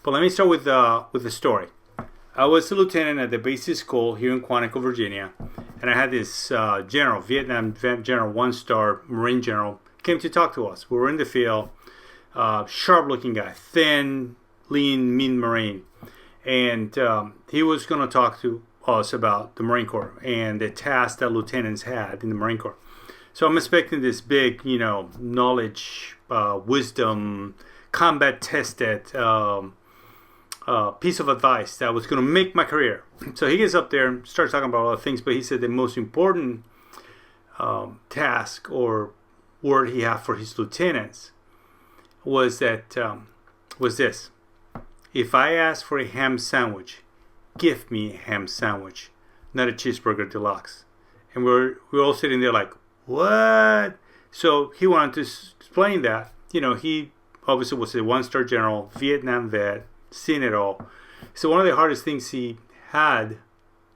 But let me start with the story. I was a lieutenant at the basic school here in Quantico, Virginia, and I had this general, Vietnam general, one-star Marine general, came to talk to us. We were in the field, sharp-looking guy, thin, lean, mean Marine, and he was going to talk to us about the Marine Corps and the tasks that lieutenants had in the Marine Corps. So I'm expecting this big, knowledge, wisdom, combat-tested piece of advice that was going to make my career. So he gets up there and starts talking about a lot of things, but he said the most important task or word he had for his lieutenants was this: if I ask for a ham sandwich, give me a ham sandwich, not a cheeseburger deluxe. And we're all sitting there like, what? So he wanted to explain that. He obviously was a one-star general, Vietnam vet, seen it all. So one of the hardest things he had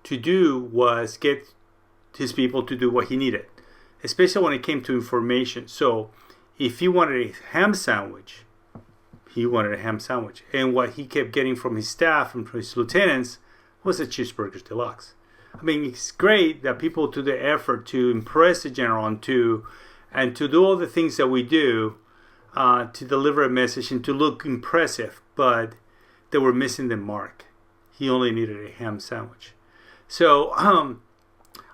to do was get his people to do what he needed, especially when it came to information. So if he wanted a ham sandwich, he wanted a ham sandwich. And what he kept getting from his staff and from his lieutenants was a cheeseburger deluxe. I mean, it's great that people do the effort to impress the general and to do all the things that we do to deliver a message and to look impressive, but they were missing the mark. He only needed a ham sandwich. So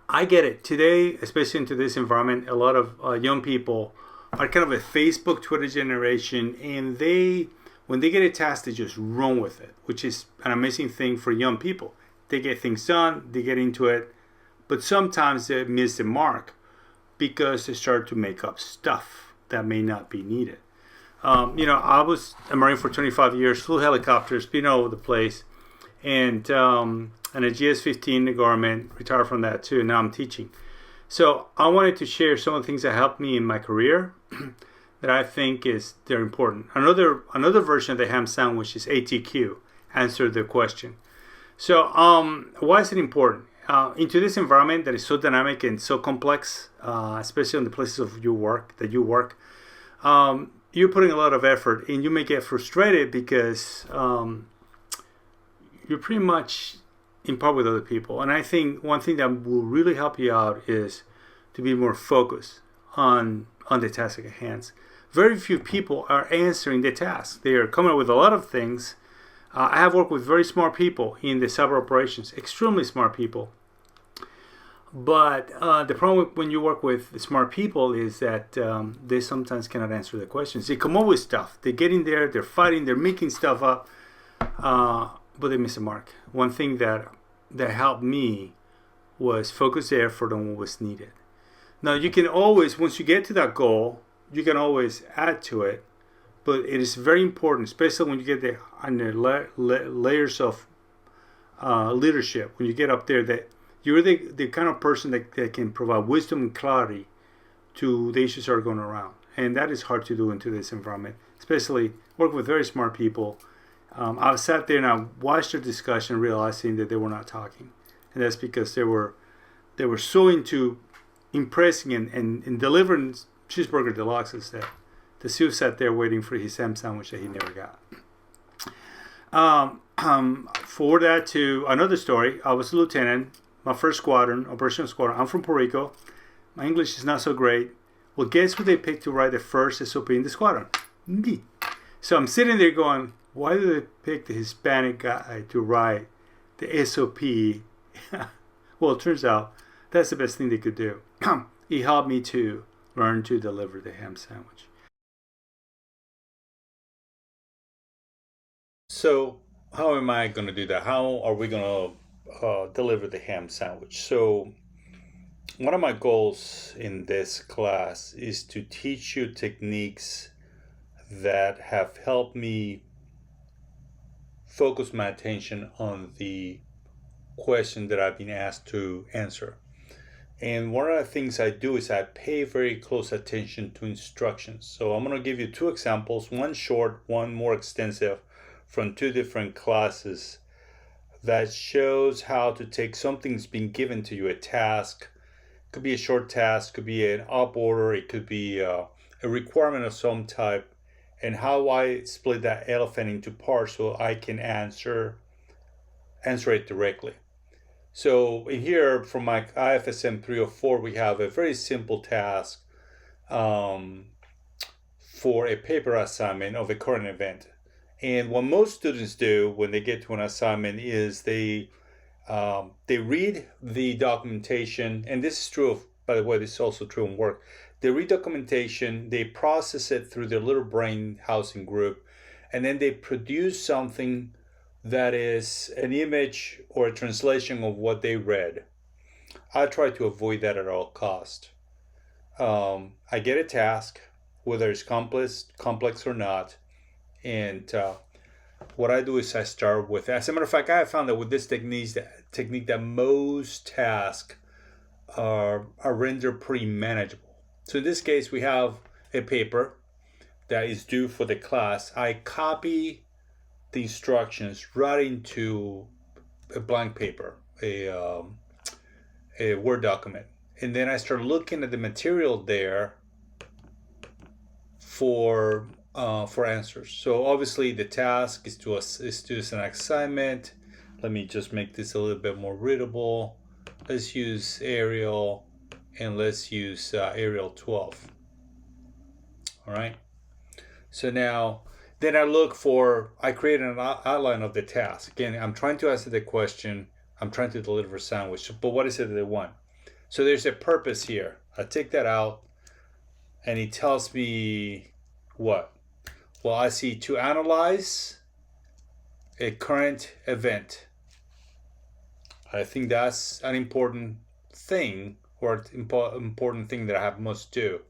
I get it. Today, especially in today's environment, a lot of young people are kind of a Facebook, Twitter generation, and when they get a task, they just run with it, which is an amazing thing for young people. They get things done, they get into it, but sometimes they miss the mark because they start to make up stuff that may not be needed. I was a Marine for 25 years, flew helicopters, been all over the place, and a GS-15 garment, retired from that too, and now I'm teaching. So I wanted to share some of the things that helped me in my career that I think they're important. Another version of the ham sandwich is ATQ, answer the question. So why is it important? In today's environment that is so dynamic and so complex, especially in the places of you work, you're putting a lot of effort, and you may get frustrated because you're pretty much in par with other people. And I think one thing that will really help you out is to be more focused on the task at hand. Very few people are answering the task. They are coming up with a lot of things. I have worked with very smart people in the cyber operations, extremely smart people. But the problem when you work with smart people is that they sometimes cannot answer the questions. They come up with stuff. They get in there, they're fighting, they're making stuff up, but they miss the mark. One thing that helped me was focus the effort on what was needed. Now, you can always, once you get to that goal, you can always add to it. But it is very important, especially when you get on the layers of leadership, when you get up there, that you're the kind of person that can provide wisdom and clarity to the issues that are going around. And that is hard to do in today's environment, especially work with very smart people. I sat there and I watched their discussion, realizing that they were not talking. And that's because they were so into impressing and delivering cheeseburger deluxes that the SEAL sat there waiting for his ham sandwich that he never got. Forward that to another story. I was a lieutenant, my first squadron, operational squadron. I'm from Puerto Rico. My English is not so great. Well, guess who they picked to write the first SOP in the squadron? Me. So I'm sitting there going, why did they pick the Hispanic guy to write the SOP? Well, it turns out that's the best thing they could do. He helped me to learn to deliver the ham sandwich. So how am I going to do that? How are we going to deliver the ham sandwich? So one of my goals in this class is to teach you techniques that have helped me focus my attention on the question that I've been asked to answer. And one of the things I do is I pay very close attention to instructions. So I'm going to give you two examples, one short, one more extensive, from two different classes that shows how to take something that's been given to you, a task. It could be a short task, could be an up order, it could be a requirement of some type, and how I split that elephant into parts so I can answer it directly. So in here, from my IFSM 304, we have a very simple task for a paper assignment of a current event. And what most students do when they get to an assignment is they read the documentation, and this is true of, by the way, this is also true in work. They read documentation, they process it through their little brain housing group, and then they produce something that is an image or a translation of what they read. I try to avoid that at all cost. I get a task, whether it's complex or not, and what I do is I start with, as a matter of fact, I have found that with this technique that most tasks are rendered pretty manageable. So in this case, we have a paper that is due for the class. I copy the instructions right into a blank paper, a Word document, and then I start looking at the material there for answers. So obviously the task is to an assignment. Let me just make this a little bit more readable. Let's use Arial, and let's use Arial 12. All right. So now, then I create an outline of the task. Again, I'm trying to answer the question. I'm trying to deliver a sandwich, but what is it that they want? So there's a purpose here. I take that out, and it tells me what? Well, I see to analyze a current event. I think that's an important thing, or important thing that I must do.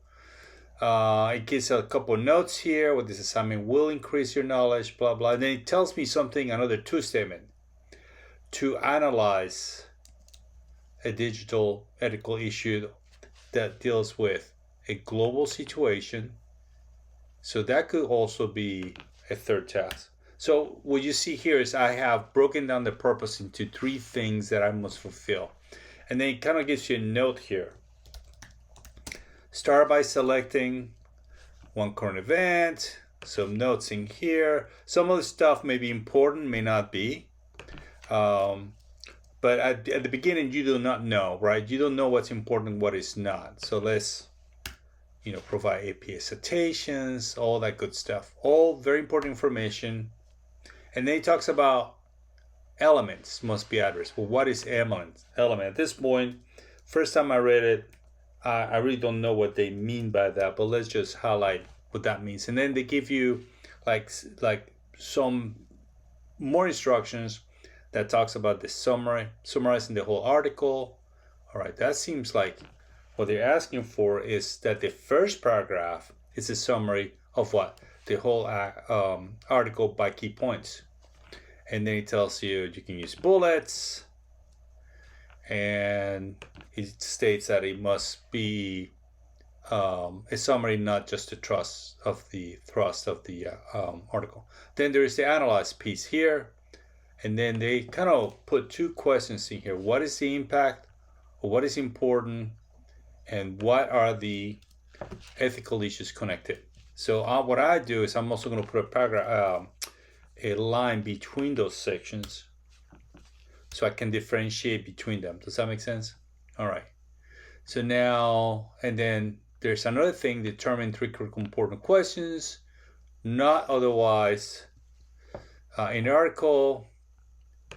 It gives a couple of notes here. What this assignment will increase your knowledge, blah, blah. And then it tells me something, another to statement. To analyze a digital ethical issue that deals with a global situation. So that could also be a third task. So what you see here is I have broken down the purpose into 3 things that I must fulfill. And then it kind of gives you a note here. Start by selecting one current event, some notes in here. Some of the stuff may be important, may not be. But at the beginning, you do not know, right? You don't know what's important and what is not. So let's, provide APA citations, all that good stuff. All very important information. And then he talks about elements must be addressed. Well, what is element? At this point, first time I read it, I really don't know what they mean by that, but let's just highlight what that means. And then they give you like some more instructions that talks about the summarizing the whole article. All right, that seems like what they're asking for is that the first paragraph is a summary of what? The whole article by key points. And then it tells you can use bullets, and it states that it must be a summary, not just a thrust of the article. Then there is the analyze piece here, and then they kind of put 2 questions in here. What is the impact, or what is important, and what are the ethical issues connected? So what I do is I'm also going to put a paragraph, a line between those sections, so I can differentiate between them. Does that make sense? All right. So now, and then there's another thing, determine 3 critical important questions, not otherwise in the article,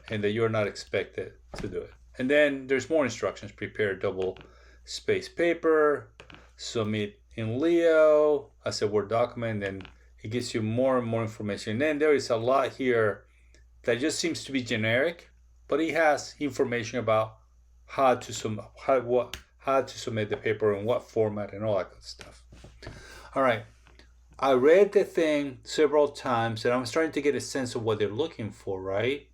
and that you're not expected to do it. And then there's more instructions. Prepare double space paper, submit in Leo as a Word document, and it gives you more and more information. And then there is a lot here that just seems to be generic, but it has information about how to submit the paper, in what format, and all that good stuff. All right. I read the thing several times, and I'm starting to get a sense of what they're looking for, right?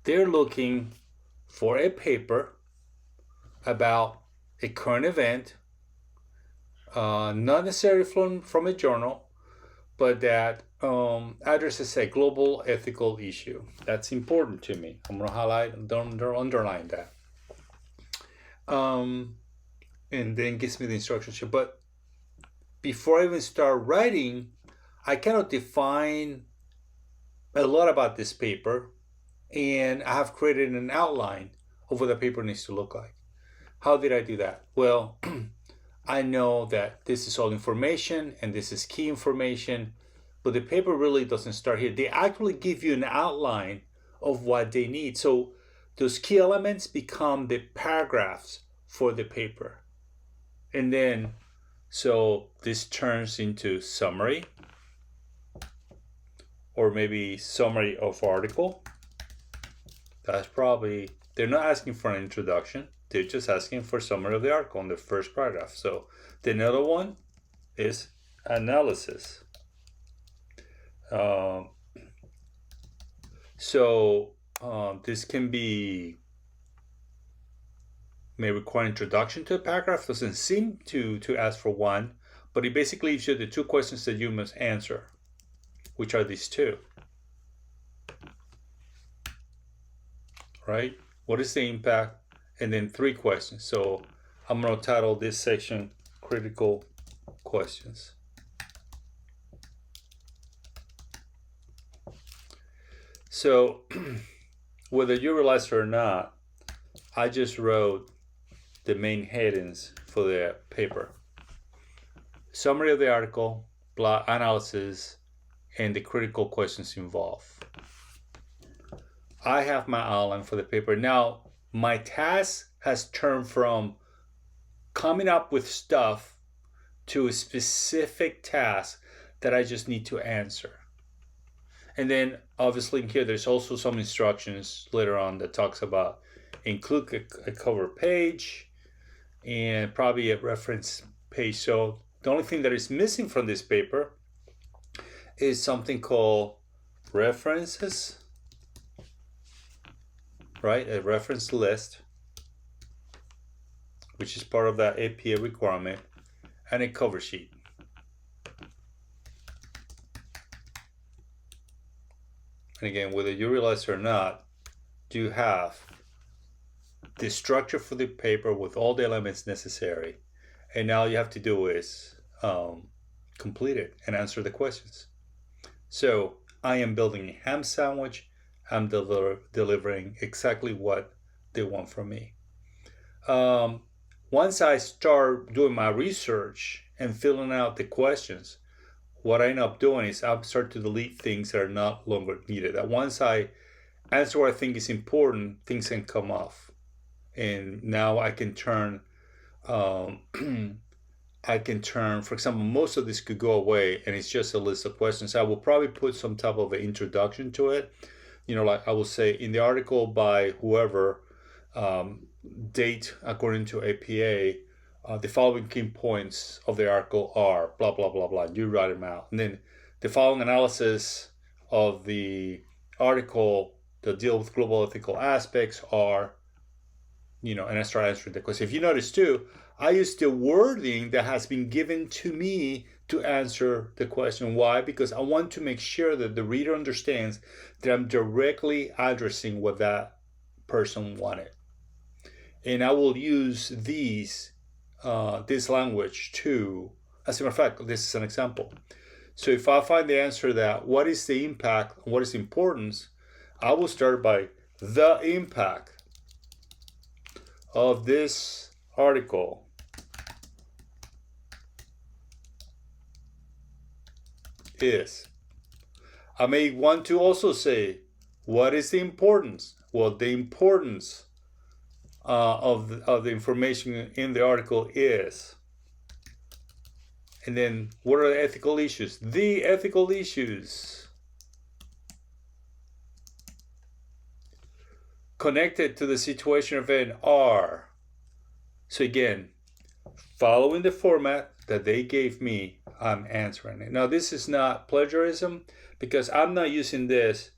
They're looking for a paper about a current event, not necessarily from a journal, but that addresses a global ethical issue. That's important to me. I'm going to highlight and underline that. And then gives me the instructions here. But before I even start writing, I cannot define a lot about this paper, and I have created an outline of what the paper needs to look like. How did I do that? Well, I know that this is all information and this is key information, but the paper really doesn't start here. They actually give you an outline of what they need. So those key elements become the paragraphs for the paper. And then, so this turns into summary, or maybe summary of article. That's probably, they're not asking for an introduction. They're just asking for summary of the article in the first paragraph. So the another one is analysis. This can be, may require introduction to a paragraph. Doesn't seem to ask for one, but it basically gives you the two questions that you must answer, which are these two. Right? What is the impact? And then 3 questions. So I'm going to title this section Critical Questions. So whether you realize it or not, I just wrote the main headings for the paper. Summary of the article, analysis, and the critical questions involved. I have my outline for the paper. Now, my task has turned from coming up with stuff to a specific task that I just need to answer. And then obviously here there's also some instructions later on that talks about include a cover page and probably a reference page. So the only thing that is missing from this paper is something called references, right? A reference list, which is part of that APA requirement, and a cover sheet. And again, whether you realize it or not, you have the structure for the paper with all the elements necessary. And all you have to do is complete it and answer the questions. So I am building a ham sandwich. I'm delivering exactly what they want from me. Once I start doing my research and filling out the questions, what I end up doing is I start to delete things that are not longer needed. That once I answer what I think is important, things can come off. And now I can turn, for example, most of this could go away and it's just a list of questions. I will probably put some type of an introduction to it. You know, like I will say in the article by whoever, date according to APA, the following key points of the article are blah, blah, blah, blah. You write them out. And then the following analysis of the article that deal with global ethical aspects are, you know, and I start answering the question. If you notice too, I use the wording that has been given to me to answer the question. Why? Because I want to make sure that the reader understands that I'm directly addressing what that person wanted. And I will use this language to, as a matter of fact, this is an example. So if I find the answer that what is the impact, what is the importance, I will start by the impact of this article is. I may want to also say, what is the importance? Well, the importance of the information in the article is. And then what are the ethical issues? The ethical issues connected to the situation event are. So again, following the format that they gave me, I'm answering it. Now this is not plagiarism because I'm not using this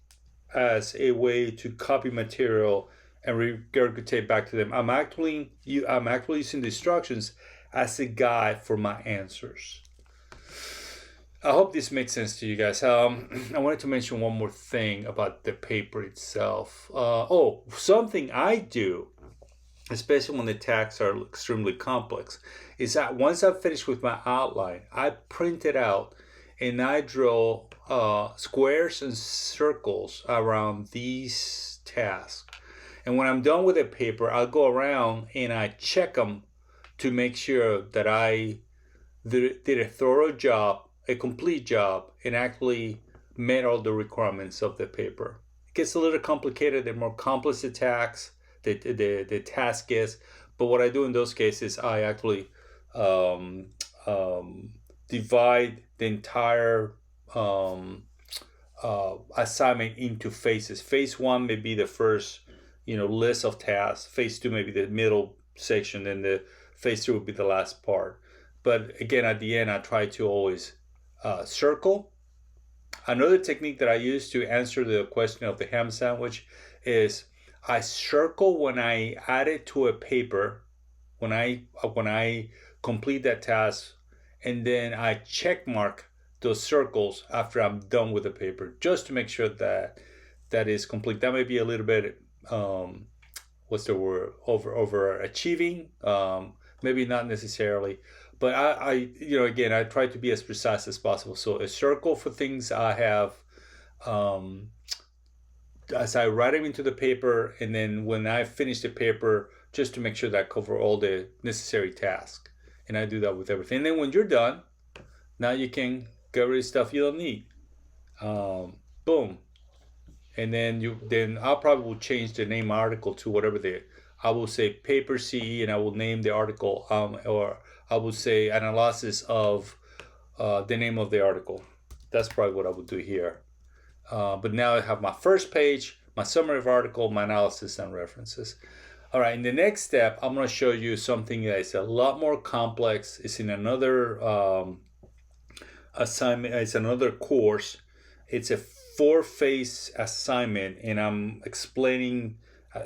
as a way to copy material and regurgitate back to them. I'm actually using the instructions as a guide for my answers. I hope this makes sense to you guys. I wanted to mention one more thing about the paper itself. Something I do, especially when the tasks are extremely complex, is that once I've finished with my outline, I print it out and I draw squares and circles around these tasks. And when I'm done with the paper, I'll go around and I check them to make sure that I did a thorough job, a complete job, and actually met all the requirements of the paper. It gets a little complicated. The more complex the task is. But what I do in those cases, I actually um, divide the entire assignment into phases. Phase one may be the first, list of tasks. Phase two may be the middle section, and the phase three will be the last part. But again, at the end, I try to always circle. Another technique that I use to answer the question of the ham sandwich is I circle when I add it to a paper, when I complete that task, and then I check mark those circles after I'm done with the paper, just to make sure that that is complete. That may be a little bit what's the word, over achieving, maybe not necessarily, but I again, I try to be as precise as possible. So a circle for things I have as I write them into the paper, and then when I finish the paper, just to make sure that I cover all the necessary tasks. And I do that with everything. And then when you're done, now you can get rid of stuff you don't need. Boom. And then I'll probably will change the name article to whatever I will say paper CE, and I will name the article, or I will say analysis of the name of the article. That's probably what I would do here. But now I have my first page, my summary of article, my analysis and references. All right, in the next step, I'm going to show you something that is a lot more complex. It's in another assignment. It's another course. It's a 4-phase assignment, and I'm explaining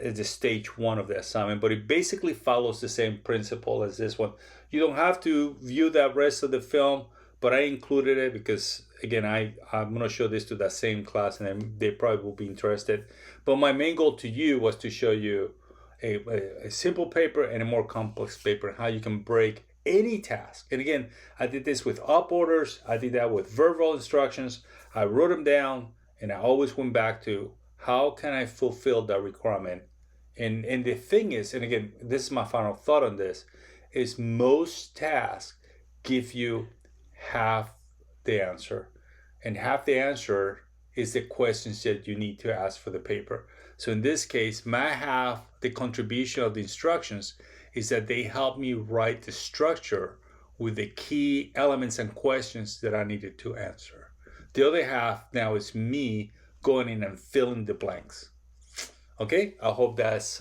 the stage 1 of the assignment, but it basically follows the same principle as this one. You don't have to view that rest of the film, but I included it because, again, I'm going to show this to that same class, and they probably will be interested. But my main goal to you was to show you a simple paper and a more complex paper, and how you can break any task. And again, I did this with up orders. I did that with verbal instructions. I wrote them down, and I always went back to how can I fulfill that requirement. And the thing is, and again, this is my final thought on this, is most tasks give you half the answer, and half the answer is the questions that you need to ask for the paper. So in this case, my half, the contribution of the instructions, is that they help me write the structure with the key elements and questions that I needed to answer. The other half now is me going in and filling the blanks. Okay, I hope that's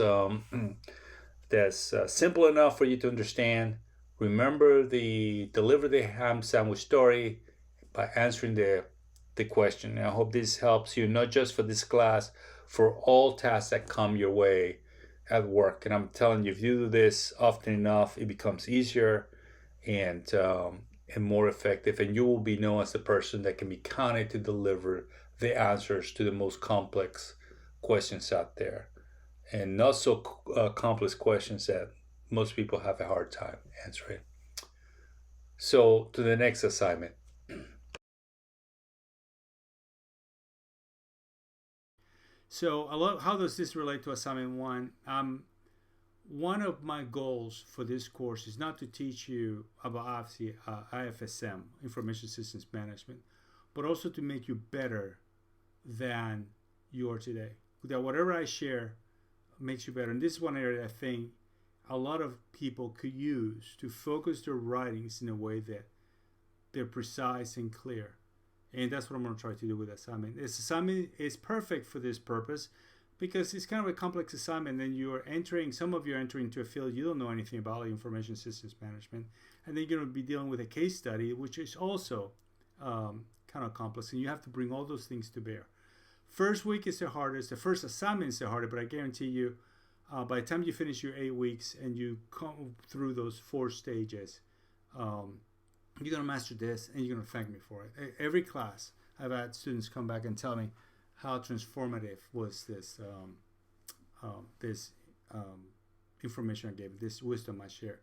simple enough for you to understand. Remember deliver the ham sandwich story by answering the question. And I hope this helps you, not just for this class, for all tasks that come your way at work. And I'm telling you, if you do this often enough, it becomes easier and more effective, and you will be known as the person that can be counted to deliver the answers to the most complex questions out there, and not so complex questions that most people have a hard time answering. So to the next assignment. So how does this relate to assignment 1? One of my goals for this course is not to teach you about IFSM, Information Systems Management, but also to make you better than you are today. That whatever I share makes you better. And this is one area I think a lot of people could use to focus their writings in a way that they're precise and clear. And that's what I'm going to try to do with assignment. This assignment is perfect for this purpose because it's kind of a complex assignment, and some of you are entering into a field you don't know anything about, like information systems management, and then you're going to be dealing with a case study, which is also kind of complex, and you have to bring all those things to bear. First week is the hardest. The first assignment is the hardest, but I guarantee you, by the time you finish your 8 weeks and you come through those 4 stages, you're going to master this, and you're going to thank me for it. Every class, I've had students come back and tell me how transformative was this information I gave, this wisdom I share.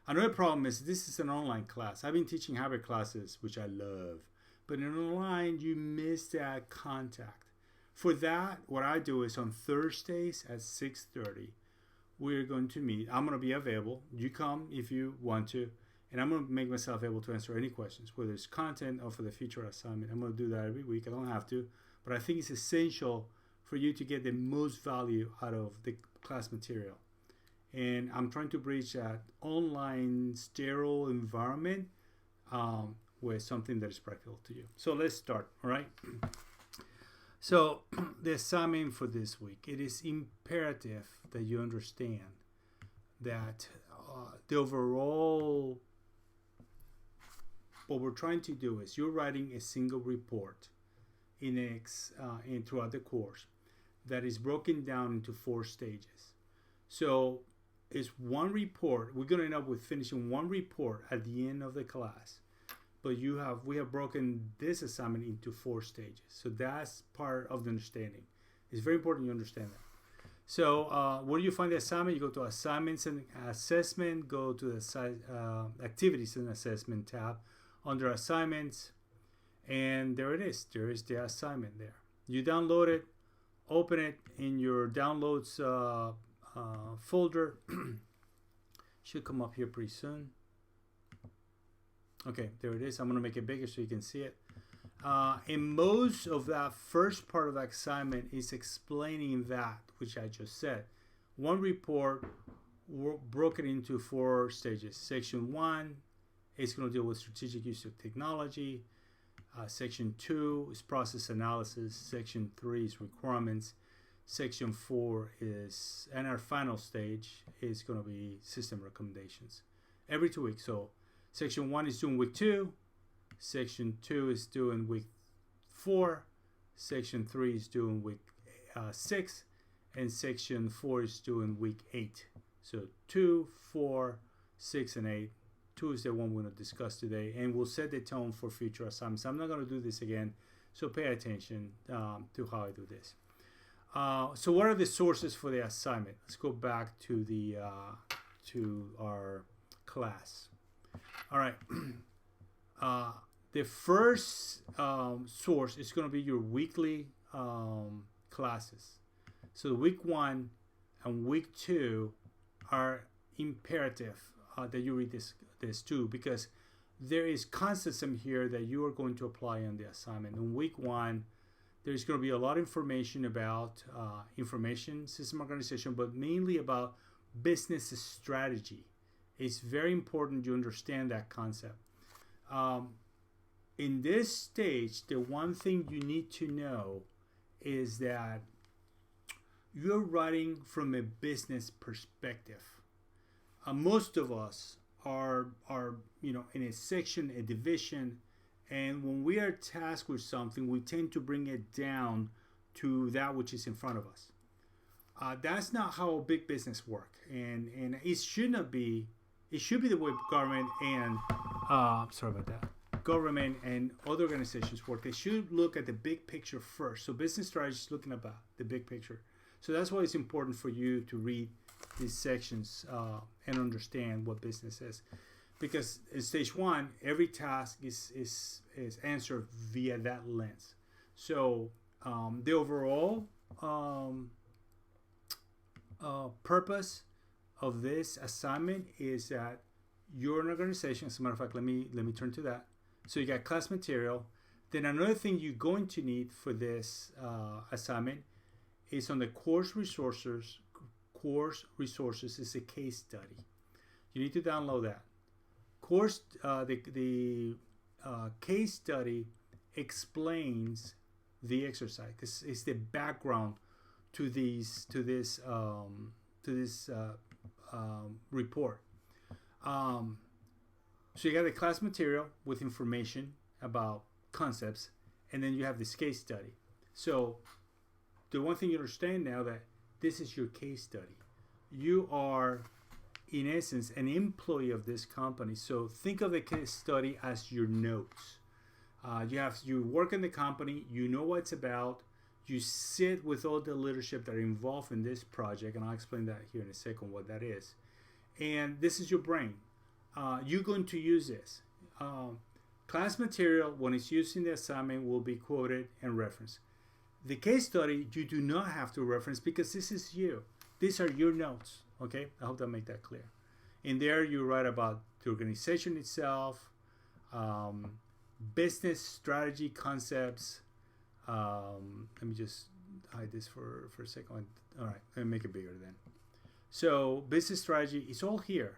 Another problem is this is an online class. I've been teaching hybrid classes, which I love, but in online, you miss that contact. For that, what I do is on Thursdays at 6:30, we're going to meet. I'm going to be available. You come if you want to, and I'm going to make myself able to answer any questions, whether it's content or for the future assignment. I'm going to do that every week. I don't have to, but I think it's essential for you to get the most value out of the class material. And I'm trying to bridge that online sterile environment with something that is practical to you. So let's start, all right? So the assignment for this week, it is imperative that you understand that the overall, what we're trying to do is you're writing a single report in throughout the course that is broken down into 4 stages. So it's one report. We're going to end up with finishing one report at the end of the class. But we have broken this assignment into 4 stages. So that's part of the understanding. It's very important you understand that. So where do you find the assignment? You go to Assignments and Assessment, go to the Activities and Assessment tab under Assignments, and there it is. There is the assignment there. You download it, open it in your Downloads folder. Should come up here pretty soon. Okay, there it is. I'm going to make it bigger so you can see it. And most of that first part of the assignment is explaining that, which I just said. One report broken into 4 stages. Section 1 is going to deal with strategic use of technology. Section 2 is process analysis. Section 3 is requirements. Section 4 is, and our final stage is going to be system recommendations. Every 2 weeks. So Section 1 is doing week 2. Section 2 is doing week 4. Section 3 is doing week 6. And Section 4 is doing week 8. So 2, 4, 6, and 8. 2 is the one we're going to discuss today. And we'll set the tone for future assignments. I'm not going to do this again. So pay attention to how I do this. So what are the sources for the assignment? Let's go back to the to our class. All right. The first source is going to be your weekly classes. So week 1 and week 2 are imperative that you read this too, because there is concepts in here that you are going to apply on the assignment. In week 1, there's going to be a lot of information about information system organization, but mainly about business strategy. It's very important you understand that concept. In this stage, the one thing you need to know is that you're writing from a business perspective. Most of us are in a section, a division, and when we are tasked with something, we tend to bring it down to that which is in front of us. That's not how big business work, and it should not be. It should be the way government and government and other organizations work. They should look at the big picture first. So business strategy is looking about the big picture. So that's why it's important for you to read these sections and understand what business is. Because in stage 1, every task is answered via that lens. So the overall purpose of this assignment is that you're an organization. As a matter of fact, let me turn to that. So you got class material. Then another thing you're going to need for this assignment is on the course resources. Course resources is a case study. You need to download that. Course the case study explains the exercise. It's the background to this report. So you got the class material with information about concepts, and then you have this case study. So the one thing you understand now that this is your case study. You are, in essence, an employee of this company. So think of the case study as your notes. You work in the company. You know what it's about. You sit with all the leadership that are involved in this project, and I'll explain that here in a second what that is. And this is your brain. You're going to use this. Class material, when it's used in the assignment, will be quoted and referenced. The case study, you do not have to reference because this is you. These are your notes, okay? I hope that make that clear. In there, you write about the organization itself, business strategy concepts. Let me just hide this for a second. All right, let me make it bigger then. So business strategy is all here.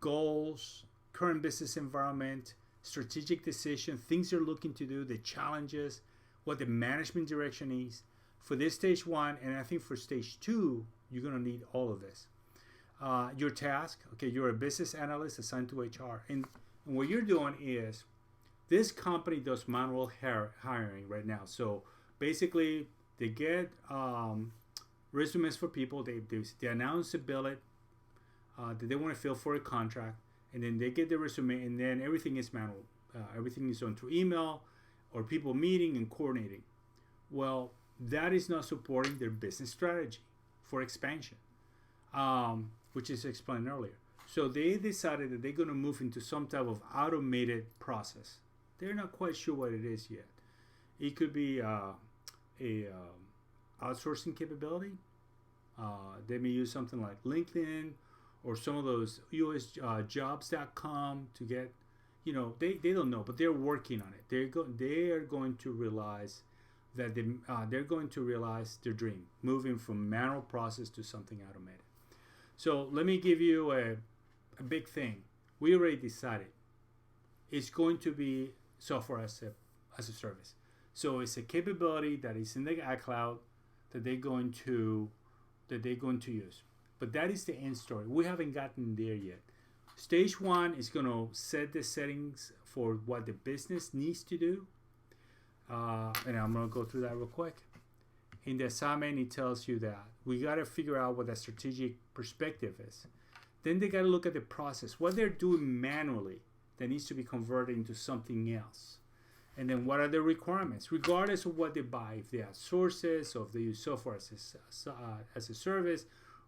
Goals, current business environment, strategic decision, things you're looking to do, the challenges, what the management direction is. For this stage 1, and I think for stage 2, you're going to need all of this. Your task, okay, you're a business analyst assigned to HR. And what you're doing is, this company does manual hiring right now. So basically, they get resumes for people. They announce a billet that they want to fill for a contract. And then they get the resume, and then everything is manual. Everything is done through email or people meeting and coordinating. Well, that is not supporting their business strategy for expansion, which is explained earlier. So they decided that they're going to move into some type of automated process. They're not quite sure what it is yet. It could be a outsourcing capability. They may use something like LinkedIn or some of those usjobs.com to get, they don't know, but they're working on it. They are going to realize that they're going to realize their dream, moving from manual process to something automated. So let me give you a big thing. We already decided it's going to be software as a service. So it's a capability that is in the iCloud that they're going to use. But that is the end story. We haven't gotten there yet. Stage 1 is going to set the settings for what the business needs to do. And I'm going to go through that real quick. In the assignment, it tells you that we got to figure out what that strategic perspective is. Then they got to look at the process, what they're doing manually that needs to be converted into something else. And then what are the requirements, regardless of what they buy, if they have sources, or if they use software as a service,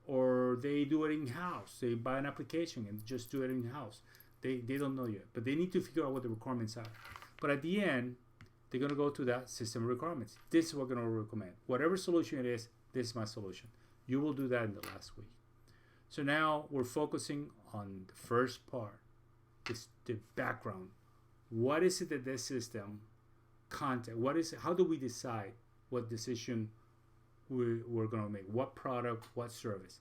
or they do it in-house. They buy an application and just do it in-house. They don't know yet, but they need to figure out what the requirements are. But at the end, they're going to go to that system requirements. This is what we're going to recommend. Whatever solution it is, this is my solution. You will do that in the last week. So now we're focusing on the first part, the background. What is it that this system content? How do we decide what decision we're going to make? What product, what service?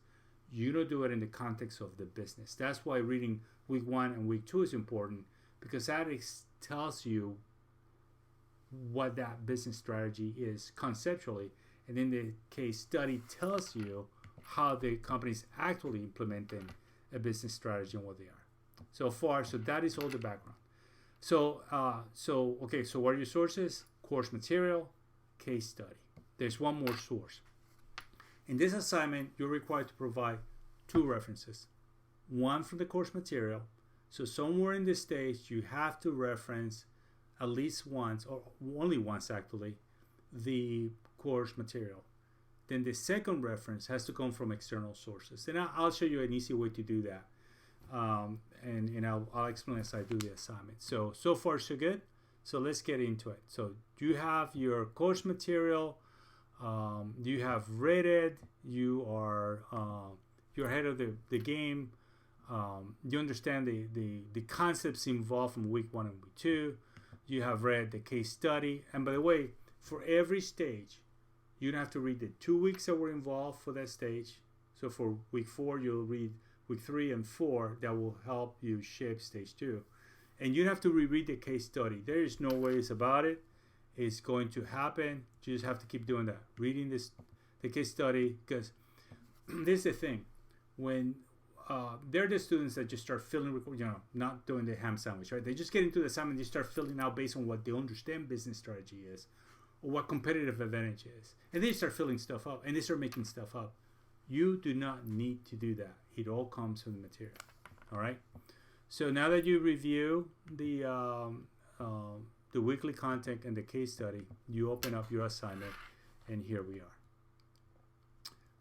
You don't do it in the context of the business. That's why reading week 1 and week 2 is important, because that tells you what that business strategy is conceptually, and then the case study tells you how the company is actually implementing a business strategy and what they are. So that is all the background. So what are your sources? Course material, case study. There's one more source. In this assignment, you're required to provide 2 references. One from the course material. So somewhere in this stage, you have to reference at least once, or only once actually, the course material. Then the second reference has to come from external sources. And I'll show you an easy way to do that. And I'll explain as I do the assignment. So far so good. So let's get into it. So you have your course material. You have read it. You're ahead of the game. You understand the concepts involved from week 1 and week 2. You have read the case study. And by the way, for every stage, you don't have to read the 2 weeks that were involved for that stage. So for week 4, you'll read week 3 and 4. That will help you shape stage 2. And you don't have to reread the case study. There is no ways about it. It's going to happen. You just have to keep doing that. Reading the case study, because this is the thing. When they're the students that just start filling, not doing the ham sandwich, right? They just get into the assignment, they start filling out based on what they understand business strategy is, or what competitive advantage is. And they start filling stuff up, and they start making stuff up. You do not need to do that. It all comes from the material. All right? So now that you review the weekly content and the case study, you open up your assignment, and here we are.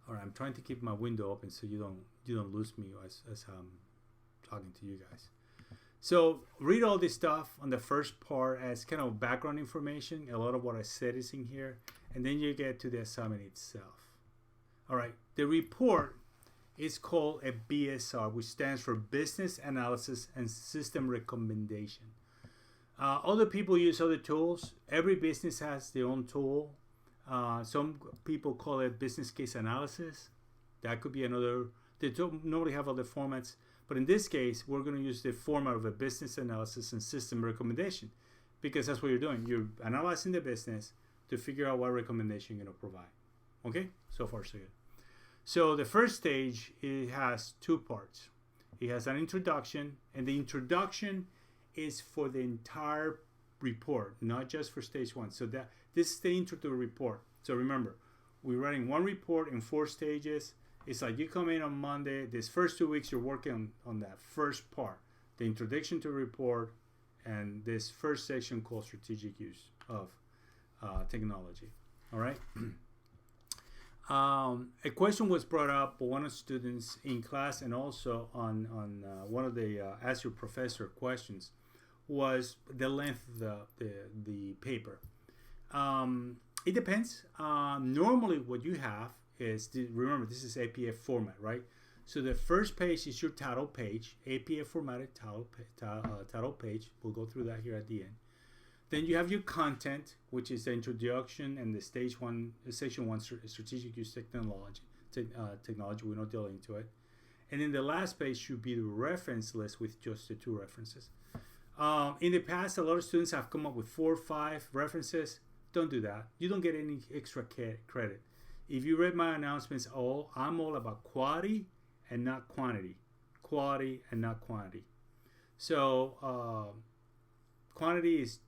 All right, I'm trying to keep my window open so you don't lose me as I'm talking to you guys. So read all this stuff on the first part as kind of background information. A lot of what I said is in here. And then you get to the assignment itself. All right. The report is called a BSR, which stands for Business Analysis and System Recommendation. Other people use other tools. Every business has their own tool. Some people call it business case analysis. That could be another. They don't normally have other formats. But in this case, we're going to use the format of a business analysis and system recommendation, because that's what you're doing. You're analyzing the business to figure out what recommendation you're going to provide. Okay? So far, so good. So the first stage, it has two parts. It has an introduction, and the introduction is for the entire report, not just for stage one. So that this is the intro to the report. So remember, we're writing one report in 4 stages. It's like you come in on Monday. These first 2 weeks, you're working on that first part, the introduction to the report, and this first section called strategic use of technology. All right. A question was brought up by one of the students in class, and also on one of the Ask Your Professor questions, was the length of the paper. It depends. Normally, what you have is, remember, this is APA format, right? So the first page is your title page, APA formatted title page. We'll go through that here at the end. Then you have your content, which is the introduction and the section one strategic use technology. We're not dealing into it. And then the last page should be the reference list with just the 2 references. In the past, a lot of students have come up with 4 or 5 references. Don't do that. You don't get any extra credit. If you read my announcements, I'm all about quality and not quantity. Quality and not quantity. So quantity is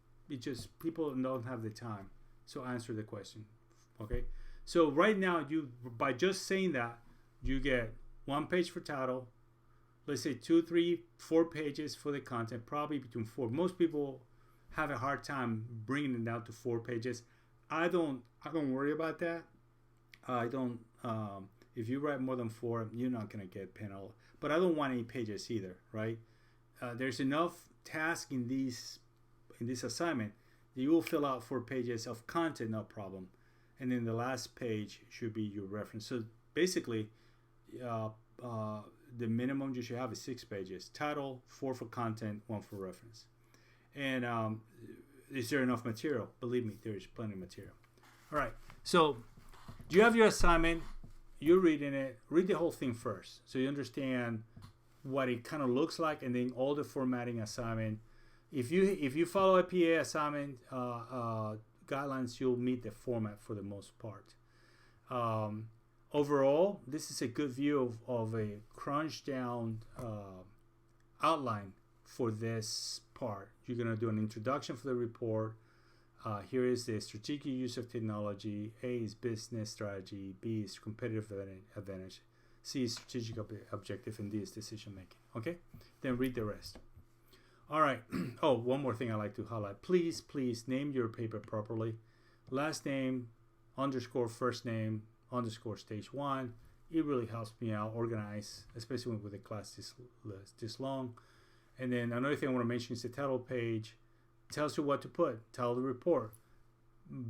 just people don't have the time. So answer the question. Okay. So right now, by just saying that, you get 1 page for title. Let's say 2, 3, 4 pages for the content. Probably between 4. Most people have a hard time bringing it down to 4 pages. I don't worry about that. I don't. If you write more than 4, you're not gonna get penalized. But I don't want any pages either, right? There's enough task in this assignment that you will fill out 4 pages of content, no problem. And then the last page should be your reference. So basically, the minimum you should have is 6 pages. Title, 4 for content, 1 for reference. And is there enough material? Believe me, there is plenty of material. All right. So you have your assignment. You're reading it. Read the whole thing first, so you understand what it kind of looks like, and then all the formatting assignment. If you follow APA assignment guidelines, you'll meet the format for the most part. Overall, this is a good view of a crunched down outline for this part. You're going to do an introduction for the report. Here is the strategic use of technology. A is business strategy. B is competitive advantage. C is strategic objective. And D is decision making. Okay? Then read the rest. All right. Oh, one more thing I like to highlight. Please name your paper properly. Last name, _ first name, _ stage 1. It really helps me out organize, especially with a class this long. And then another thing I want to mention is the title page. Tells you what to put. Tell the report.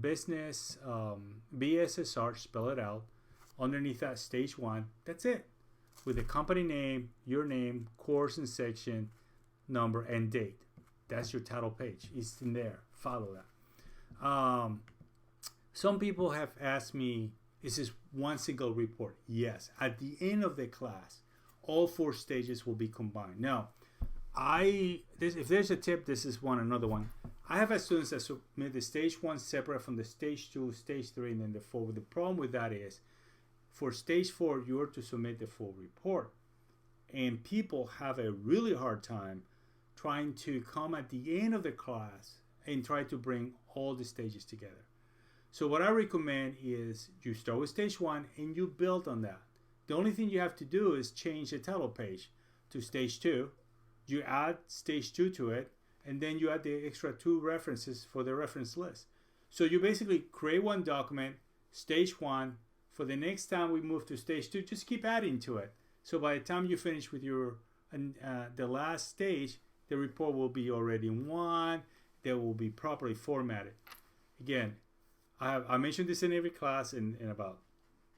Business, BSSR, spell it out. Underneath that, stage 1. That's it. With the company name, your name, course and section, number, and date. That's your title page. It's in there. Follow that. Some people have asked me, is this one single report? Yes. At the end of the class, all 4 stages will be combined. Now, if there's a tip, this is another one. I have students that submit the stage 1 separate from the stage 2, stage 3, and then the 4. The problem with that is, for stage 4, you are to submit the full report. And people have a really hard time trying to come at the end of the class and try to bring all the stages together. So what I recommend is you start with stage 1 and you build on that. The only thing you have to do is change the title page to stage 2. You add stage 2 to it, and then you add the extra 2 references for the reference list. So you basically create one document, stage 1. For the next time we move to stage 2, just keep adding to it. So by the time you finish with your the last stage, the report will be already in one that will be properly formatted. Again, I mentioned this in every class, and about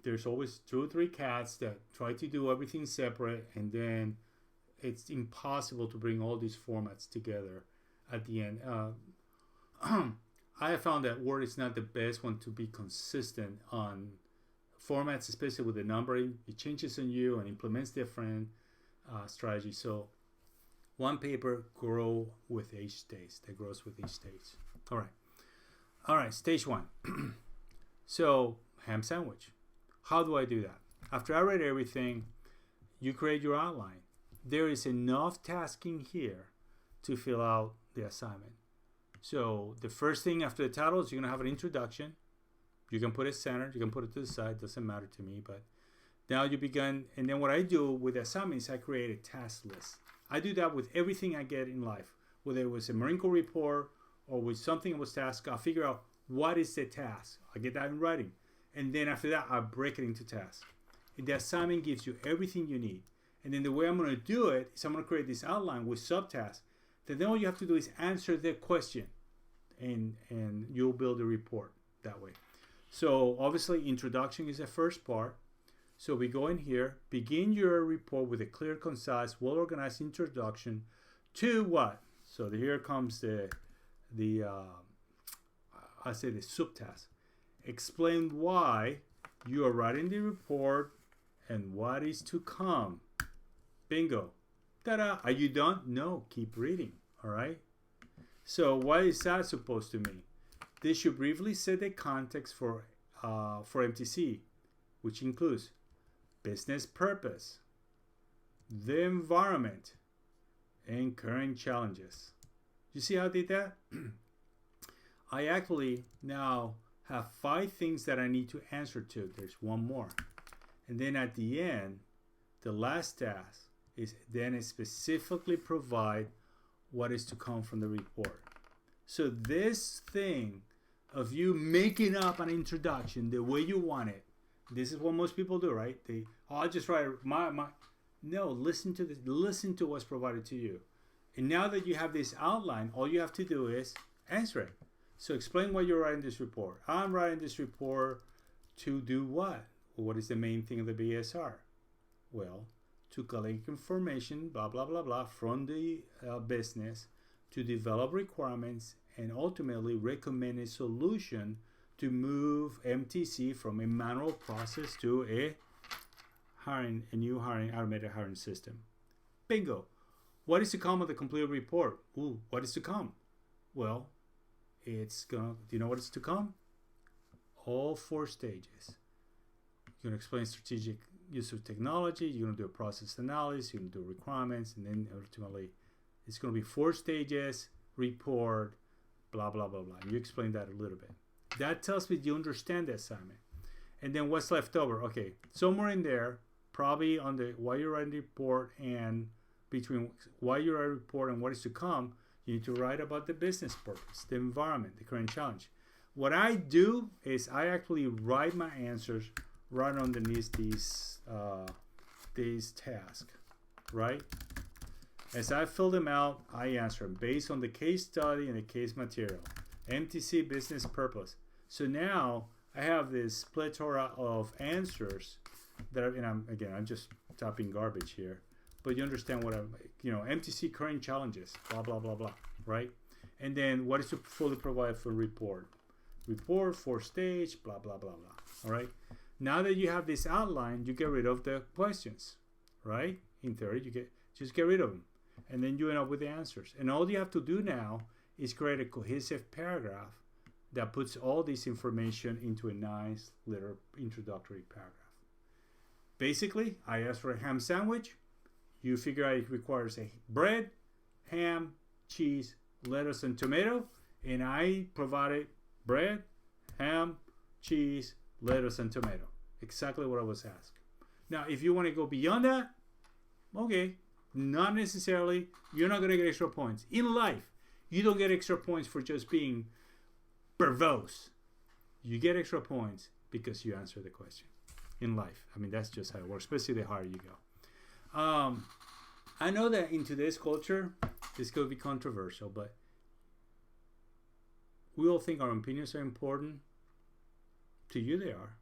there's always 2 or 3 cats that try to do everything separate, and then it's impossible to bring all these formats together at the end. I have found that Word is not the best one to be consistent on formats, especially with the numbering. It changes on you and implements different strategies. So one paper grows with each stage. All right, stage 1. So ham sandwich. How do I do that? After I read everything, you create your outline. There is enough tasking here to fill out the assignment. So the first thing after the title is you're going to have an introduction. You can put it centered. You can put it to the side. Doesn't matter to me. But now you begin. And then what I do with the assignment is I create a task list. I do that with everything I get in life. Whether it was a Marine Corps report or with something that was tasked, I'll figure out what is the task. I get that in writing. And then after that, I break it into tasks. And the assignment gives you everything you need. And then the way I'm going to do it is I'm going to create this outline with subtasks. Then all you have to do is answer the question. And you'll build a report that way. So obviously, introduction is the first part. So we go in here, begin your report with a clear, concise, well-organized introduction to what? So here comes the subtask. Explain why you are writing the report and what is to come. Bingo. Ta-da. Are you done? No. Keep reading. All right. So what is that supposed to mean? This should briefly set the context for MTC, which includes business purpose, the environment, and current challenges. You see how I did that? I actually now have 5 things that I need to answer to. There's one more. And then at the end, the last task is then specifically provide what is to come from the report. So this thing of you making up an introduction the way you want it, this is what most people do, right? I'll just write my. No, listen to this. Listen to what's provided to you. And now that you have this outline, all you have to do is answer it. So explain why you're writing this report. I'm writing this report to do what? Well, what is the main thing of the BSR? Well, to collect information, blah, blah, blah, blah, from the business, to develop requirements, and ultimately recommend a solution to move MTC from a manual process to a new automated hiring system. Bingo. What is to come of the complete report? Ooh, what is to come? Well, do you know what is to come? All 4 stages. You're going to explain strategic use of technology. You're going to do a process analysis. You're going to do requirements. And then ultimately, it's going to be 4 stages, report, blah, blah, blah, blah. And you explain that a little bit. That tells me you understand the assignment. And then what's left over? Okay, somewhere in there, probably on the why you're writing the report and between why you're writing the report and what is to come, you need to write about the business purpose, the environment, the current challenge. What I do is I actually write my answers right underneath these tasks, right? As I fill them out, I answer them based on the case study and the case material. MTC business purpose. So now I have this plethora of answers that I'm just typing garbage here, but you understand what MTC current challenges, blah, blah, blah, blah, right? And then what is to fully provide for report? Report, 4 stage, blah, blah, blah, blah, all right? Now that you have this outline, you get rid of the questions, right? In theory, just get rid of them. And then you end up with the answers. And all you have to do now is create a cohesive paragraph that puts all this information into a nice little introductory paragraph. Basically, I asked for a ham sandwich. You figure out it requires a bread, ham, cheese, lettuce, and tomato. And I provided bread, ham, cheese, lettuce, and tomato. Exactly what I was asked. Now, if you want to go beyond that, okay, not necessarily. You're not going to get extra points. In life, you don't get extra points for just being verbose. You get extra points because you answer the question. In life, that's just how it works, especially the higher you go. I know that in today's culture, this could be controversial, but we all think our opinions are important. To you, they are.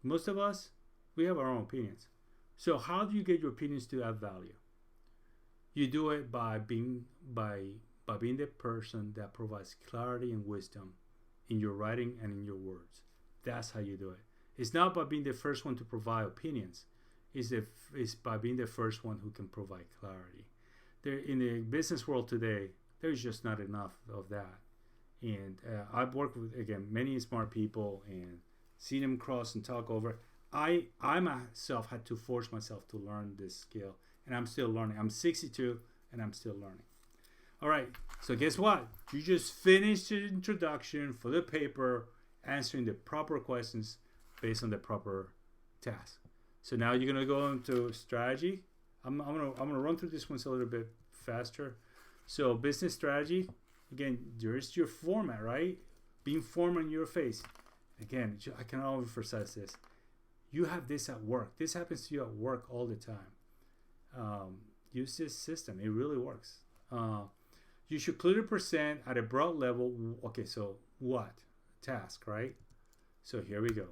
Most of us, we have our own opinions. So how do you get your opinions to add value? You do it by being the person that provides clarity and wisdom in your writing and in your words. That's how you do it. It's not by being the first one to provide opinions. It's by being the first one who can provide clarity. In the business world today, there's just not enough of that. And I've worked with, again, many smart people and seen them cross and talk over. I myself had to force myself to learn this skill, and I'm still learning. I'm 62 and I'm still learning. All right, so guess what? You just finished the introduction for the paper, answering the proper questions based on the proper task. So now you're gonna go into strategy. I'm gonna run through this one a little bit faster. So business strategy, again, there's your format, right? Being formal in your face. Again, I can emphasize this. You have this at work. This happens to you at work all the time. Use this system. It really works. You should clearly present at a broad level. Okay, so what? Task, right? So here we go.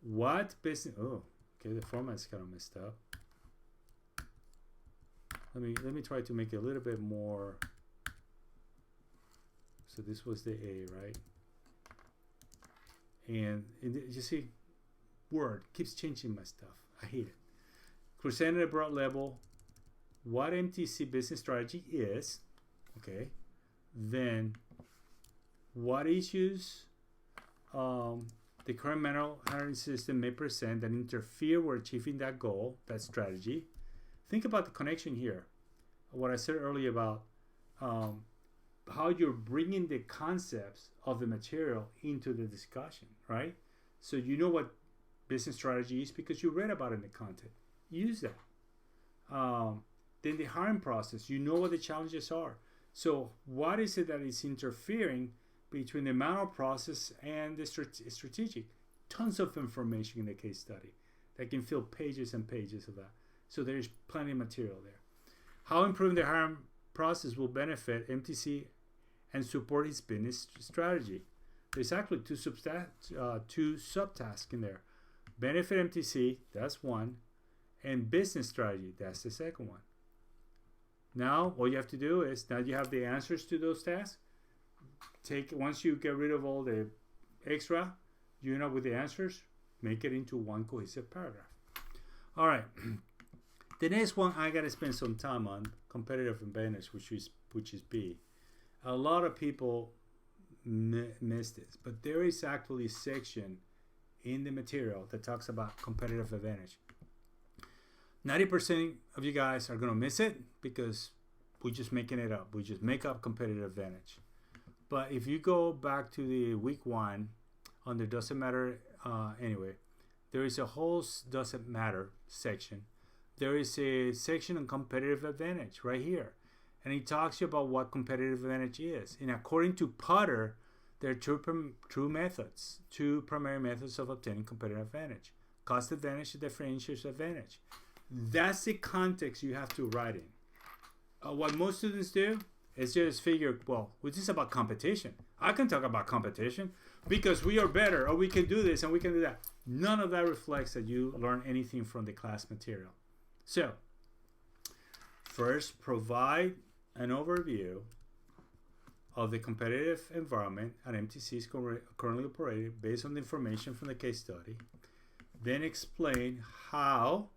What business? Oh, okay, the format's kind of messed up. Let me try to make it a little bit more. So this was the A, right? And you see, Word keeps changing my stuff. I hate it. Present at a broad level what MTC business strategy is. Okay. Then what issues the current manual hiring system may present that interfere with achieving that goal, that strategy. Think about the connection here. What I said earlier about how you're bringing the concepts of the material into the discussion, right? So you know what business strategy is because you read about it in the content. Use that. Then the hiring process, you know what the challenges are. So what is it that is interfering between the manual process and the strategic? Tons of information in the case study that can fill pages and pages of that. So there's plenty of material there. How improving the hiring process will benefit MTC and support his business strategy. There's actually two subtasks in there. Benefit MTC, that's one, and business strategy, that's the second one. Now, all you have to do is, now you have the answers to those tasks. Once you get rid of all the extra, you end up with the answers, make it into one cohesive paragraph. All right. The next one I got to spend some time on, competitive advantage, which is B. A lot of people miss this, but there is actually a section in the material that talks about competitive advantage. 90% of you guys are going to miss it because we're just making it up. We just make up competitive advantage. But if you go back to the week 1 under doesn't matter anyway, there is a whole doesn't matter section. There is a section on competitive advantage right here. And he talks to you about what competitive advantage is. And according to Potter, there are two primary methods of obtaining competitive advantage. Cost advantage and differentiation advantage. That's the context you have to write in. What most students do is just figure, well, this is about competition. I can talk about competition because we are better, or we can do this and we can do that. None of that reflects that you learn anything from the class material. So, first, provide an overview of the competitive environment at MTC is currently operating based on the information from the case study. Then explain how,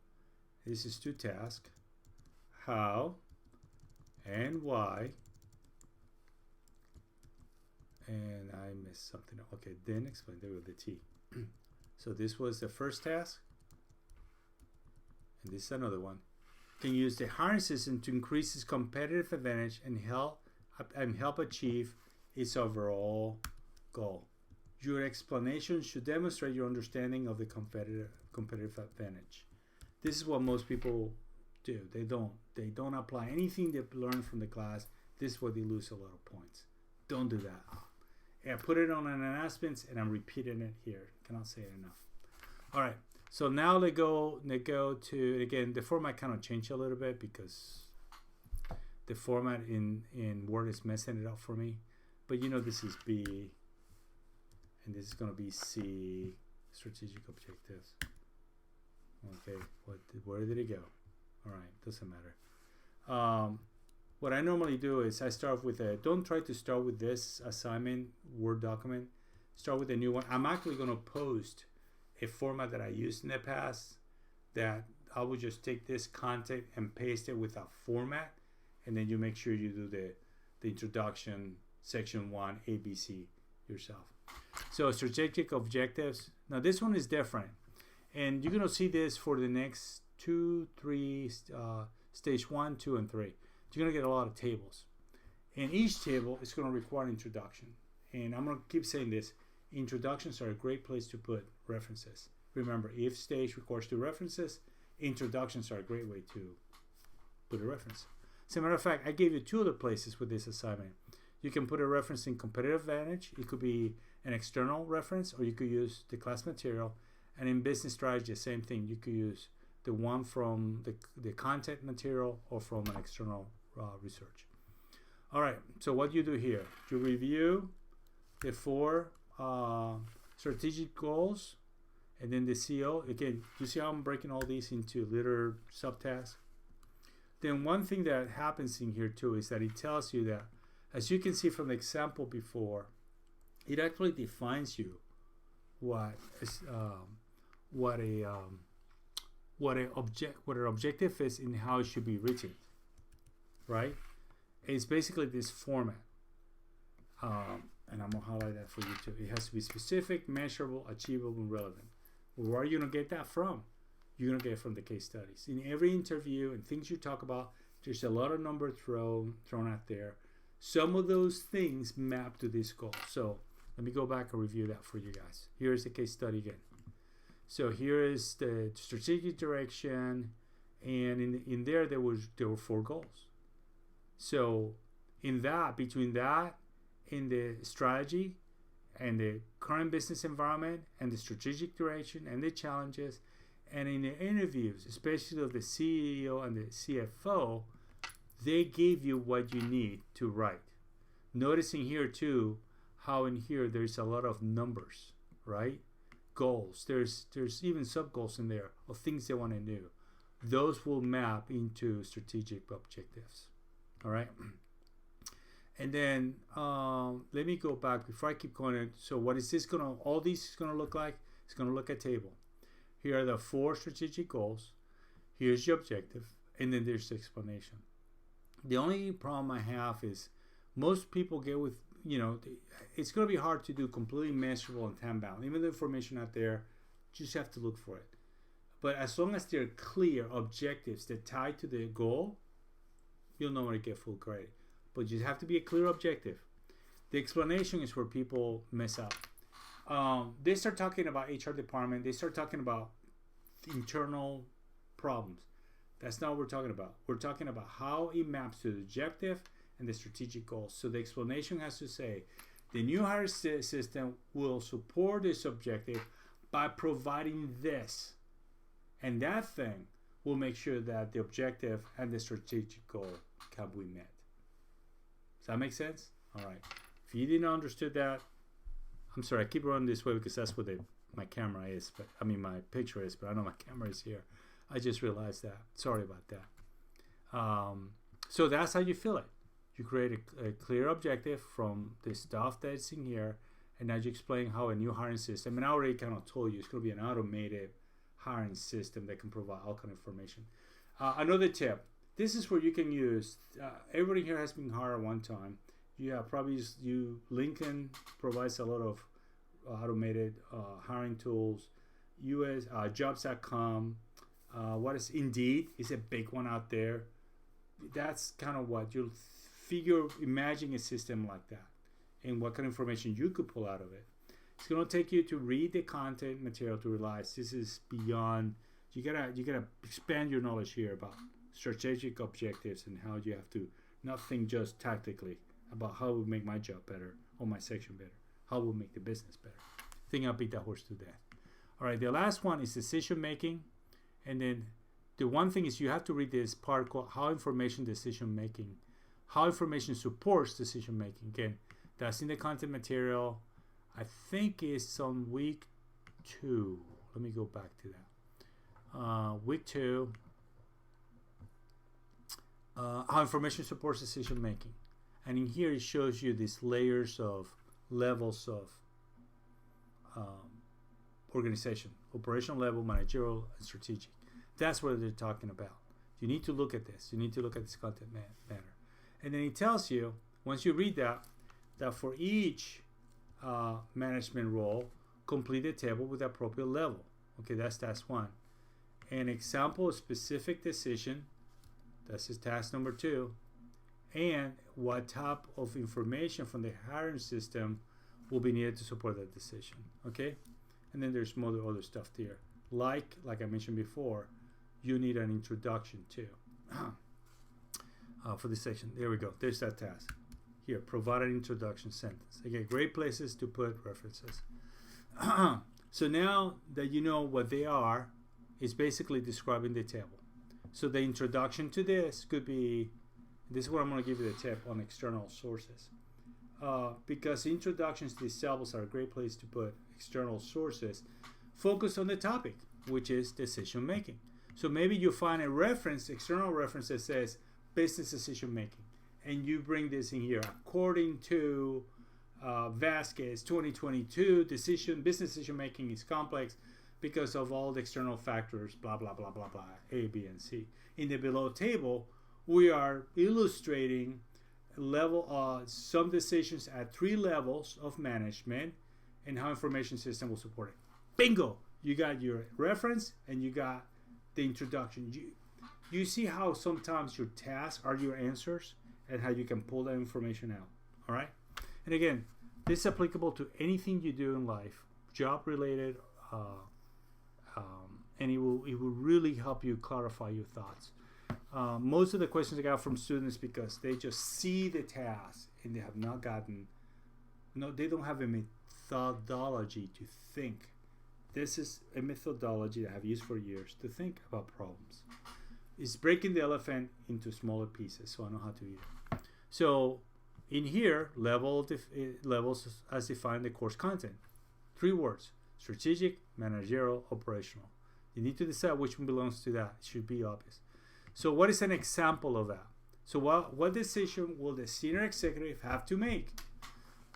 this is 2 tasks, how and why, and I missed something. Okay, then explain, there with the T. So this was the first task, and this is another one. Can use the hiring system to increase its competitive advantage and help achieve its overall goal. Your explanation should demonstrate your understanding of the competitive advantage. This is what most people do. They don't apply anything they learned from the class. This is where they lose a lot of points. Don't do that. I put it on an announcement and I'm repeating it here. Cannot say it enough. All right. So now they go to, again, the format kind of changed a little bit because the format in Word is messing it up for me. But this is B, and this is going to be C, strategic objectives. Okay, where did it go? All right, doesn't matter. What I normally do is I start with don't try to start with this assignment Word document. Start with a new one. I'm actually going to post a format that I used in the past that I would just take this content and paste it with a format, and then you make sure you do the introduction, section 1, ABC yourself. So strategic objectives. Now this one is different, and you're going to see this for the next 2, 3, stage 1, 2, and 3. You're going to get a lot of tables, and each table is going to require an introduction. And I'm going to keep saying this: introductions are a great place to put references. Remember, if stage requires 2 references, introductions are a great way to put a reference. As a matter of fact, I gave you 2 other places with this assignment. You can put a reference in competitive advantage. It could be an external reference, or you could use the class material. And in business strategy, same thing. You could use the one from the content material or from an external research. All right, so what you do here, you review the 4 strategic goals, and then the CO. Again, you see how I'm breaking all these into little subtasks? Then one thing that happens in here too is that it tells you that, as you can see from the example before, it actually defines you what an objective is and how it should be written, right? It's basically this format, and I'm gonna highlight that for you too. It has to be specific, measurable, achievable, and relevant. Well, where are you gonna get that from? You're gonna get it from the case studies. In every interview and things you talk about, there's a lot of numbers thrown out there. Some of those things map to this goal. So let me go back and review that for you guys. Here's the case study again. So here is the strategic direction, and in there were 4 goals. So in that, between that and the strategy and the current business environment and the strategic direction and the challenges, and in the interviews, especially of the CEO and the CFO, they gave you what you need to write. Noticing here too how in here there's a lot of numbers, right? Goals. There's even sub goals in there of things they want to do. Those will map into strategic objectives. All right. And then let me go back before I keep going. So what is this gonna? All these is gonna look like? It's gonna look at a table. Here are the 4 strategic goals. Here's your objective, and then there's the explanation. The only problem I have is most people get with, it's going to be hard to do completely measurable and time bound. Even the information out there, you just have to look for it. But as long as they're clear objectives that tie to the goal, you'll know where to get full credit. But you have to be a clear objective. The explanation is where people mess up. They start talking about HR department. They start talking about internal problems. That's not what we're talking about. We're talking about how it maps to the objective and the strategic goals. So the explanation has to say, the new hire system will support this objective by providing this. And that thing will make sure that the objective and the strategic goal can be met. Does that make sense? All right. If you didn't understand that, I'm sorry, I keep running this way because that's what my camera is, but I mean my picture is, but I know my camera is here. I just realized that. Sorry about that. So that's how you fill it. You create a clear objective from the stuff that's in here, and now you explain how a new hiring system, and I already kind of told you it's going to be an automated hiring system that can provide all kind of information. Another tip. This is where you can use, everybody here has been hired one time. Lincoln provides a lot of automated hiring tools. Jobs.com. What is Indeed is a big one out there. That's kind of what you'll imagine a system like that and what kind of information you could pull out of it. It's going to take you to read the content material to realize this is beyond. You gotta expand your knowledge here about strategic objectives and how you have to not think just tactically about how it would make my job better or my section better, how it would make the business better. I think I'll beat that horse to death. All right, the last one is decision making. And then the one thing is you have to read this part called how information decision making how information supports decision making. Again, that's in the content material. I think it's on week 2. Let me go back to that. Week 2. How information supports decision making. And in here it shows you these layers of levels of organization: operational level, managerial, and strategic. That's what they're talking about. You need to look at this. You need to look at this content matter. And then it tells you, once you read that for each management role, complete a table with the appropriate level. Okay, that's task 1. An example of specific decision, that's his task number 2. And what type of information from the hiring system will be needed to support that decision. Okay, and then there's more other stuff there. Like I mentioned before, you need an introduction too for this section. There we go. There's that task. Here, provide an introduction sentence. Again, great places to put references. So now that you know what they are, it's basically describing the table. So the introduction to this could be, this is what I'm going to give you the tip on external sources. Because introductions to these tables are a great place to put external sources. Focus on the topic, which is decision making. So maybe you find a reference, external reference that says business decision making, and you bring this in here. According to Vasquez, 2022, business decision making is complex because of all the external factors, blah, blah, blah, blah, blah, A, B, and C. In the below table, we are illustrating some decisions at 3 levels of management and how information system will support it. Bingo! You got your reference and you got the introduction. You see how sometimes your tasks are your answers and how you can pull that information out. All right? And again, this is applicable to anything you do in life, job related, and it will really help you clarify your thoughts. Most of the questions I got from students, because they just see the task and they have not gotten, they don't have a methodology to think. This is a methodology that I've used for years to think about problems. It's breaking the elephant into smaller pieces, so I know how to eat it. So in here, levels as defined the course content. 3 words: strategic, managerial, operational. You need to decide which one belongs to that. It should be obvious. So what is an example of that? So what decision will the senior executive have to make?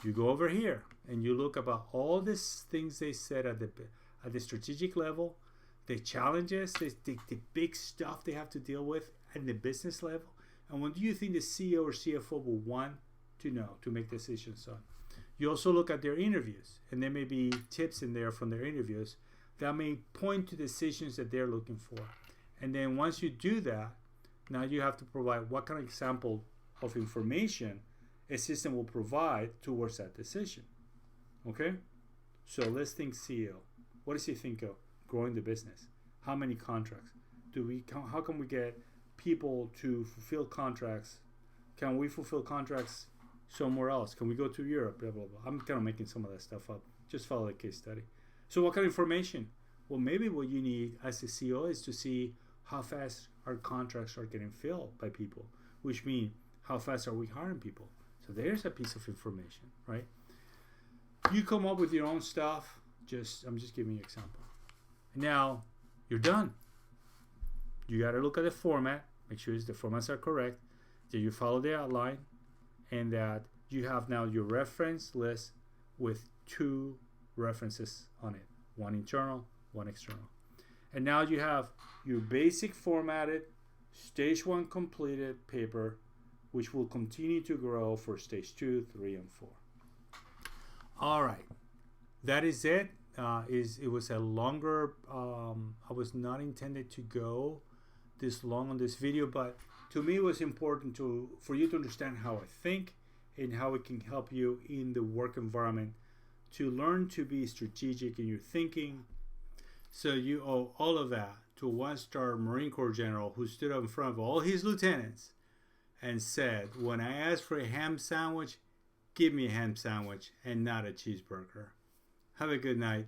You go over here and you look about all these things they said at the strategic level, the challenges, the big stuff they have to deal with at the business level, and what do you think the CEO or CFO will want to know to make decisions on? You also look at their interviews, and there may be tips in there from their interviews that may point to decisions that they're looking for. And then once you do that, now you have to provide what kind of example of information a system will provide towards that decision. Okay? So let's think CEO. What does he think of? Growing the business. How many contracts? How can we get people to fulfill contracts? Can we fulfill contracts somewhere else? Can we go to Europe? Blah, blah, blah. I'm kind of making some of that stuff up. Just follow the case study. So what kind of information? Well, maybe what you need as a CEO is to see how fast our contracts are getting filled by people, which means how fast are we hiring people. So there's a piece of information, right? You come up with your own stuff. I'm just giving you an example. Now you're done. You got to look at the format, make sure the formats are correct, that you follow the outline, and that you have now your reference list with 2 references on it, one internal, one external. And now you have your basic formatted stage 1 completed paper, which will continue to grow for stage 2, 3, and 4. All right, that is it. It was a longer, I was not intended to go this long on this video, but to me it was important for you to understand how I think and how it can help you in the work environment to learn to be strategic in your thinking. So you owe all of that to a 1-star Marine Corps general who stood up in front of all his lieutenants and said, when I ask for a ham sandwich, give me a ham sandwich and not a cheeseburger. Have a good night.